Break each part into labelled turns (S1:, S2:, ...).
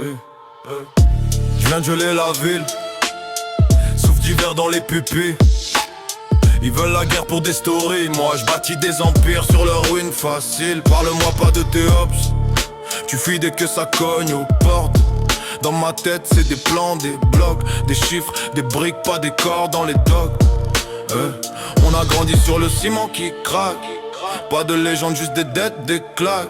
S1: Je viens de geler la ville, souffle d'hiver dans les pupilles. Ils veulent la guerre pour des stories, moi je bâtis des empires sur leur ruine facile. Parle-moi pas de tes hops, tu fuis dès que ça cogne aux portes. Dans ma tête c'est des plans, des blocs, des chiffres, des briques, pas des corps dans les dogs. On a grandi sur le ciment qui craque, pas de légende, juste des dettes, des claques.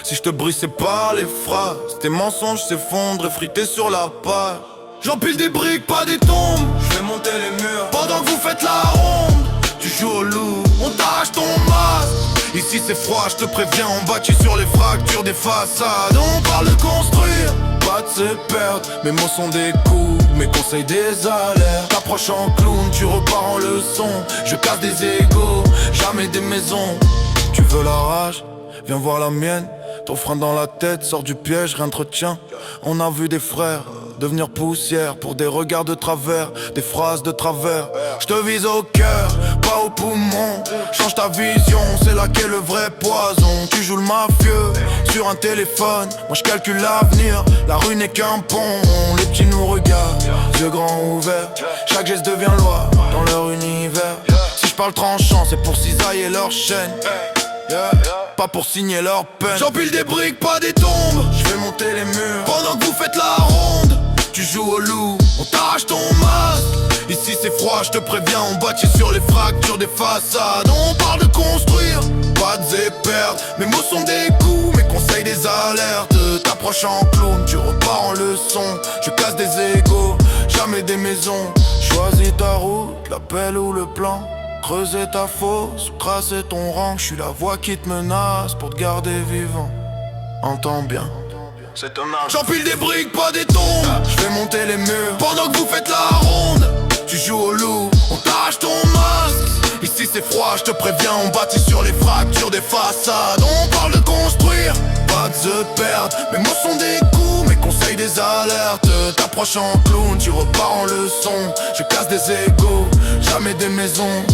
S1: Si je te brise c'est pas les phrases, tes mensonges s'effondrent, frités sur la paille. J'empile des briques, pas des tombes, je vais monter les murs pendant que vous faites la ronde. Tu joues au loup, on t'arrache ton masque. Ici c'est froid, je te préviens, on bâtit sur les fractures des façades. On parle de construire, pas de se perdre. Mes mots sont des coups, mes conseils des alertes. T'approches en clown, tu repars en leçon. Je casse des égos, jamais des maisons. Tu veux la rage? Viens voir la mienne. Ton frein dans la tête, sort du piège, rien te retient. On a vu des frères devenir poussière pour des regards de travers, des phrases de travers. Je te vise au cœur, pas au poumon. Change ta vision, c'est là qu'est le vrai poison. Tu joues le mafieux sur un téléphone, moi je calcule l'avenir. La rue n'est qu'un pont, les petits nous regardent, yeux grands ouverts. Chaque geste devient loi dans leur univers. Si je parle tranchant, c'est pour cisailler leur chaîne. Pas pour signer leur peine. J'empile des briques, pas des tombes. Je vais monter les murs pendant que vous faites la ronde. Tu joues au loup, on t'arrache ton masque. Ici c'est froid, je te préviens, on bâtit sur les fractures des façades. On parle de construire, pas de perdre. Mes mots sont des coups, mes conseils des alertes. T'approches en clown, tu repars en leçon. Je casse des égos, jamais des maisons. Choisis ta route, l'appel ou le plan. Creuser ta fosse, crasser ton rang. Je suis la voix qui te menace pour te garder vivant. Entends bien, c'est ton âge. J'empile des briques, pas des tombes. Je vais monter les murs pendant que vous faites la ronde. Tu joues au loup, on t'arrache ton masque. Ici c'est froid, je te préviens, on bâtit sur les fractures des façades. On parle de construire, pas de se perdre. Mes mots sont des coups, mes conseils des alertes. T'approches en clown, tu repars en leçon. Je casse des égos, jamais des maisons.